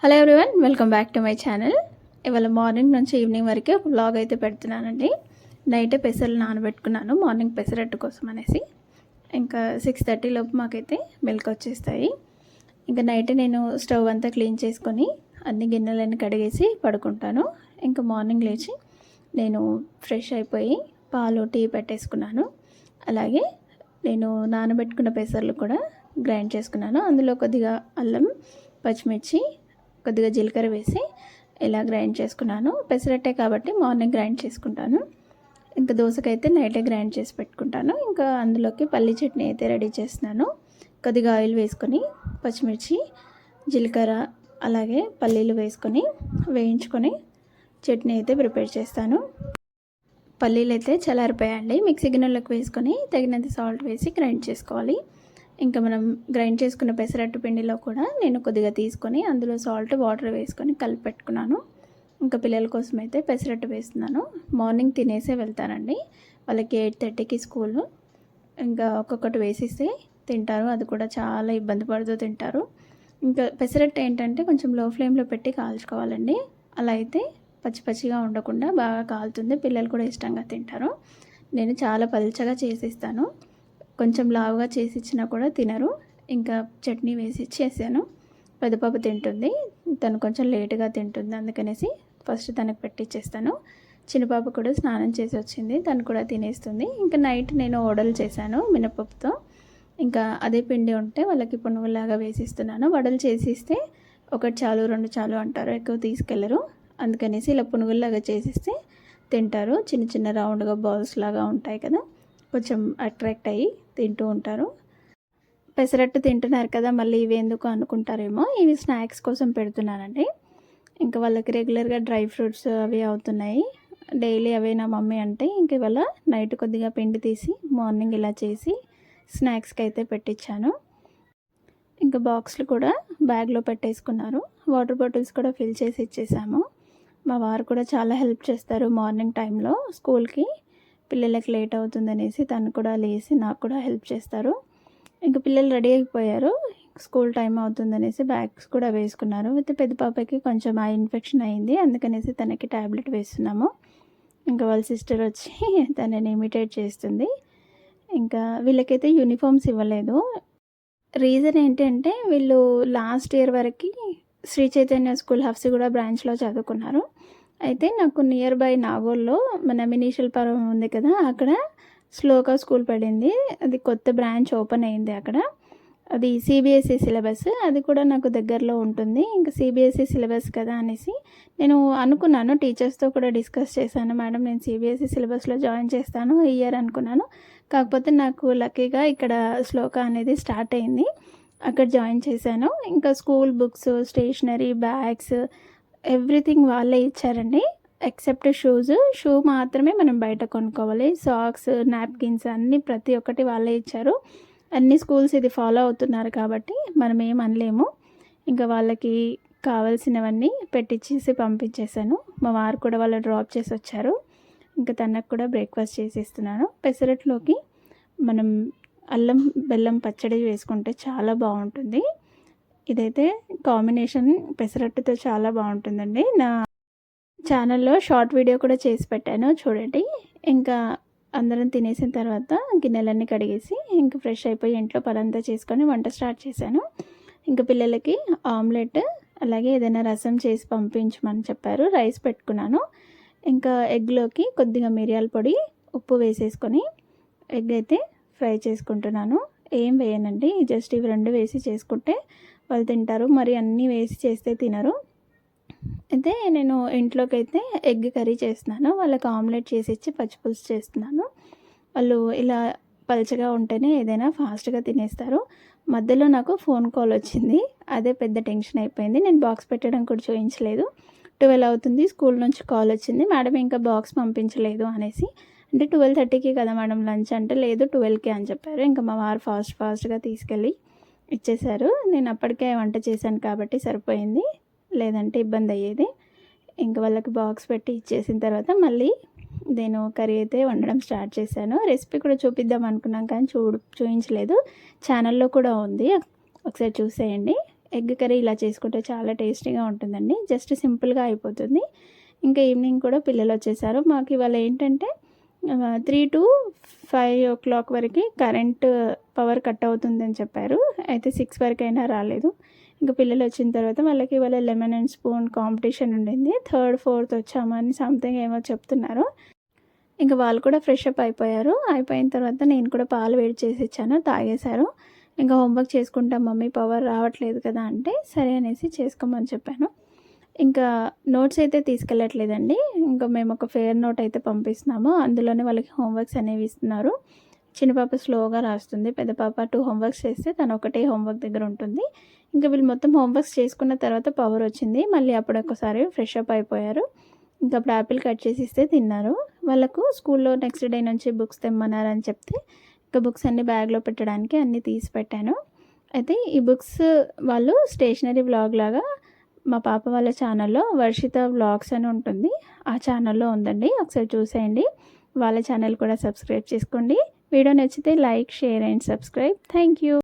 Hello everyone, welcome back to my channel. ఇవాళ morning నుంచి evening వరకే ఒక వ్లాగ్ అయితే పెడుతున్నానండి. నైట్ పెసర్లు నానబెట్టుకున్నాను మార్నింగ్ పెసరట్టు కోసం అనేసి. ఇంకా 6:30 లోపు మాకైతే మిల్క్ వచ్చేస్తాయి. ఇంకా నైట్ నేను స్టవ్ అంతా క్లీన్ చేసుకొని అన్ని గిన్నెలన్నీ కడిగేసి పడుకుంటాను. ఇంకా మార్నింగ్ లేచి నేను ఫ్రెష్ అయిపోయి పాలు టీ పెట్టేసుకున్నాను. అలాగే నేను నానబెట్టుకున్న పెసర్లు కూడా గ్రైండ్ చేసుకున్నాను. అందులో కొద్దిగా అల్లం, పచ్చిమిర్చి, కొద్దిగా జీలకర్ర వేసి ఇలా గ్రైండ్ చేసుకున్నాను. పెసరట్టే కాబట్టి మార్నింగ్ గ్రైండ్ చేసుకుంటాను. ఇంకా దోసకైతే నైటే గ్రైండ్ చేసి పెట్టుకుంటాను. ఇంకా అందులోకి పల్లి చట్నీ అయితే రెడీ చేస్తున్నాను. కొద్దిగా ఆయిల్ వేసుకొని పచ్చిమిర్చి, జీలకర్ర అలాగే పల్లీలు వేసుకొని వేయించుకొని చట్నీ అయితే ప్రిపేర్ చేస్తాను. పల్లీలు అయితే చల్లారిపోయాయండి. మిక్సీ గిన్నెలోకి వేసుకొని తగినంత సాల్ట్ వేసి గ్రైండ్ చేసుకోవాలి. ఇంకా మనం గ్రైండ్ చేసుకున్న పెసరట్టు పిండిలో కూడా నేను కొద్దిగా తీసుకొని అందులో సాల్ట్, వాటర్ వేసుకొని కలిపి పెట్టుకున్నాను. ఇంకా పిల్లల కోసం అయితే పెసరట్టు వేస్తున్నాను. మార్నింగ్ తినేసే వెళ్తానండి. వాళ్ళకి 8:30కి స్కూలు. ఇంకా ఒక్కొక్కటి వేసిస్తే తింటారు. అది కూడా చాలా ఇబ్బంది పడుతూ తింటారు. ఇంకా పెసరట్టు ఏంటంటే కొంచెం లో ఫ్లేమ్లో పెట్టి కాల్చుకోవాలండి. అలా అయితే పచ్చి పచ్చిగా ఉండకుండా బాగా కాలుతుంది. పిల్లలు కూడా ఇష్టంగా తింటారు. నేను చాలా పల్చగా చేసిస్తాను. కొంచెం లావుగా చేసి ఇచ్చినా కూడా తినరు. ఇంకా చట్నీ వేసి చేశాను. పెద్ద పాప తింటుంది, తను కొంచెం లేటుగా తింటుంది, అందుకనేసి ఫస్ట్ తనకు పెట్టిచ్చేస్తాను. చిన్న పాప కూడా స్నానం చేసి వచ్చింది, తను కూడా తినేస్తుంది. ఇంకా నైట్ నేను వడలు చేశాను మినపప్పుతో. ఇంకా అదే పిండి ఉంటే వాళ్ళకి పునుగులాగా వేసిస్తున్నాను. వడలు చేసిస్తే ఒకటి చాలు, 2 చాలు అంటారు, ఎక్కువ తీసుకెళ్ళరు. అందుకనేసి ఇలా పునుగుల్లాగా చేసిస్తే తింటారు. చిన్న చిన్న రౌండ్గా బాల్స్ లాగా ఉంటాయి కదా, కొంచెం అట్రాక్ట్ అయ్యి తింటూ ఉంటారు. పెసరట్టు తింటున్నారు కదా, మళ్ళీ ఇవి ఎందుకు అనుకుంటారేమో, ఇవి స్నాక్స్ కోసం పెడుతున్నానండి. ఇంకా వాళ్ళకి రెగ్యులర్గా డ్రై ఫ్రూట్స్ అవి అవుతున్నాయి. డైలీ అవే నా మమ్మీ అంటే ఇంక ఇవాళ నైట్ కొద్దిగా పిండి తీసి మార్నింగ్ ఇలా చేసి స్నాక్స్కి అయితే పెట్టించాను. ఇంకా బాక్స్లు కూడా బ్యాగ్లో పెట్టేసుకున్నారు. వాటర్ బాటిల్స్ కూడా ఫిల్ చేసి ఇచ్చేసాము. మా వారు కూడా చాలా హెల్ప్ చేస్తారు మార్నింగ్ టైంలో. స్కూల్కి పిల్లలకి లేట్ అవుతుందనేసి తను కూడా లేసి నాకు కూడా హెల్ప్ చేస్తారు. ఇంకా పిల్లలు రెడీ అయిపోయారు. స్కూల్ టైం అవుతుందనేసి బ్యాగ్స్ కూడా వేసుకున్నారు. విత్ పెద్ద పాపకి కొంచెం ఐ ఇన్ఫెక్షన్ అయింది, అందుకనేసి తనకి ట్యాబ్లెట్ వేస్తున్నాము. ఇంకా వాళ్ళ సిస్టర్ వచ్చి తనని ఇమిటేట్ చేస్తుంది. ఇంకా వీళ్ళకైతే యూనిఫామ్స్ ఇవ్వలేదు. రీజన్ ఏంటంటే వీళ్ళు లాస్ట్ ఇయర్ వరకు శ్రీ చైతన్య స్కూల్ హఫ్సిగూడ బ్రాంచ్లో చదువుకున్నారు. అయితే నాకు నియర్ బై నాగోల్లో మన మినీషల్పురం ఉంది కదా, అక్కడ శ్లోక స్కూల్ పడింది. అది కొత్త బ్రాంచ్ ఓపెన్ అయింది అక్కడ. అది సిబిఎస్ఈ సిలబస్, అది కూడా నాకు దగ్గరలో ఉంటుంది. ఇంకా సిబిఎస్ఈ సిలబస్ కదా అనేసి నేను అనుకున్నాను. టీచర్స్తో కూడా డిస్కస్ చేశాను, మేడం నేను సిబిఎస్ఈ సిలబస్లో జాయిన్ చేస్తాను ఈ ఇయర్ అనుకున్నాను. కాకపోతే నాకు లక్కీగా ఇక్కడ శ్లోక అనేది స్టార్ట్ అయింది, అక్కడ జాయిన్ చేశాను. ఇంకా school books, stationery, bags everything వాళ్ళే ఇచ్చారండి. ఎక్సెప్ట్ షూ మాత్రమే మనం బయట కొనుక్కోవాలి. సాక్స్, నాప్కిన్స్ అన్నీ ప్రతి ఒక్కటి వాళ్ళే ఇచ్చారు. అన్ని స్కూల్స్ ఇది ఫాలో అవుతున్నారు కాబట్టి మనం ఏం అనలేము. ఇంకా వాళ్ళకి కావాల్సినవన్నీ పెట్టించేసి పంపించేశాను. మా వారు కూడా వాళ్ళు డ్రాప్ చేసి వచ్చారు. ఇంకా తనకు కూడా బ్రేక్ఫాస్ట్ చేసి ఇస్తున్నాను. పెసరట్లోకి మనం అల్లం బెల్లం పచ్చడి వేసుకుంటే చాలా బాగుంటుంది. ఇదైతే కాంబినేషన్ పెసరట్టుతో చాలా బాగుంటుందండి. నా ఛానల్లో షార్ట్ వీడియో కూడా చేసి పెట్టాను, చూడండి. ఇంకా అందరం తినేసిన తర్వాత గిన్నెలన్నీ కడిగేసి ఇంకా ఫ్రెష్ అయిపోయి ఇంట్లో పనంతా చేసుకొని వంట స్టార్ట్ చేశాను. ఇంకా పిల్లలకి ఆమ్లెట్ అలాగే ఏదైనా రసం చేసి పంపించమని చెప్పారు. రైస్ పెట్టుకున్నాను. ఇంకా ఎగ్లోకి కొద్దిగా మిరియాల పొడి, ఉప్పు వేసేసుకొని ఎగ్ అయితే ఫ్రై చేసుకుంటున్నాను. ఏం వేయనండి, జస్ట్ ఇవి 2 వేసి చేసుకుంటే వాళ్ళు తింటారు. మరి అన్నీ వేసి చేస్తే తినరు. అయితే నేను ఇంట్లోకి అయితే ఎగ్ కర్రీ చేస్తున్నాను. వాళ్ళకి ఆమ్లెట్ చేసి ఇచ్చి పచ్చిపులుసు చేస్తున్నాను. వాళ్ళు ఇలా పలచగా ఉంటేనే ఏదైనా ఫాస్ట్గా తినేస్తారు. మధ్యలో నాకు ఫోన్ కాల్ వచ్చింది, అదే పెద్ద టెన్షన్ అయిపోయింది. నేను బాక్స్ పెట్టడం కూడా చూపించలేదు. 12 అవుతుంది, స్కూల్ నుంచి కాల్ వచ్చింది, మేడం ఇంకా బాక్స్ పంపించలేదు అనేసి. అంటే 12:30కి కదా మేడం లంచ్ అంటే, లేదు 12కి అని చెప్పారు. ఇంకా మా వారు ఫాస్ట్గా తీసుకెళ్ళి ఇచ్చేశారు. నేను అప్పటికే వంట చేశాను కాబట్టి సరిపోయింది, లేదంటే ఇబ్బంది అయ్యేది. ఇంకా వాళ్ళకి బాక్స్ పెట్టి ఇచ్చేసిన తర్వాత మళ్ళీ నేను కర్రీ అయితే వండడం స్టార్ట్ చేశాను. రెసిపీ కూడా చూపిద్దాం అనుకున్నాం కానీ చూపించలేదు. ఛానల్లో కూడా ఉంది, ఒకసారి చూసేయండి. ఎగ్ కర్రీ ఇలా చేసుకుంటే చాలా టేస్టీగా ఉంటుందండి. జస్ట్ సింపుల్గా అయిపోతుంది. ఇంకా ఈవినింగ్ కూడా పిల్లలు వచ్చేసారు. మాకు ఇవాళ ఏంటంటే 3-5 వరకు పవర్ కట్ అవుతుందని చెప్పారు. అయితే 6 వరకైనా రాలేదు. ఇంకా పిల్లలు వచ్చిన తర్వాత వాళ్ళకి ఇవాళ లెమన్ అండ్ స్పూన్ కాంపిటీషన్ ఉండింది. 3rd, 4th వచ్చామని సంథింగ్ ఏమో చెప్తున్నారు. ఇంకా వాళ్ళు కూడా ఫ్రెష్ అప్ అయిపోయారు. అయిపోయిన తర్వాత నేను కూడా పాలు వేడి చేసి ఇచ్చాను, తాగేశారు. ఇంకా హోంవర్క్ చేసుకుంటాం మమ్మీ, పవర్ రావట్లేదు కదా అంటే సరే అనేసి చేసుకోమని చెప్పాను. ఇంకా నోట్స్ అయితే తీసుకెళ్ళట్లేదండి. ఇంకా మేము ఒక ఫెయిర్ నోట్ అయితే పంపిస్తున్నాము. అందులోనే వాళ్ళకి హోంవర్క్స్ అనేవి ఇస్తున్నారు. చిన్న పాప స్లోగా రాస్తుంది. పెద్ద పాప 2 హోంవర్క్స్ చేస్తే తను ఒకటే హోంవర్క్ దగ్గర ఉంటుంది. ఇంకా వీళ్ళు మొత్తం హోంవర్క్స్ చేసుకున్న తర్వాత పవర్ వచ్చింది. మళ్ళీ అప్పుడొకసారి ఫ్రెష్ అప్ అయిపోయారు. ఇంకా అప్పుడు యాపిల్ కట్ చేసి ఇస్తే తిన్నారు. వాళ్ళకు స్కూల్లో నెక్స్ట్ డే నుంచి బుక్స్ తెమ్మన్నారని చెప్తే ఇంకా బుక్స్ అన్నీ బ్యాగ్లో పెట్టడానికి అన్నీ తీసి పెట్టాను. అయితే ఈ బుక్స్ వాళ్ళు స్టేషనరీ వ్లాగ్ లాగా మా పాప వాళ్ళ ఛానల్లో వర్షిత వ్లాగ్స్ అని ఉంటుంది, ఆ ఛానల్లో ఉందండి. ఒకసారి చూసేయండి. వాళ్ళ ఛానల్ కూడా సబ్స్క్రైబ్ చేసుకోండి. వీడియో నచ్చితే like, share and subscribe. Thank you.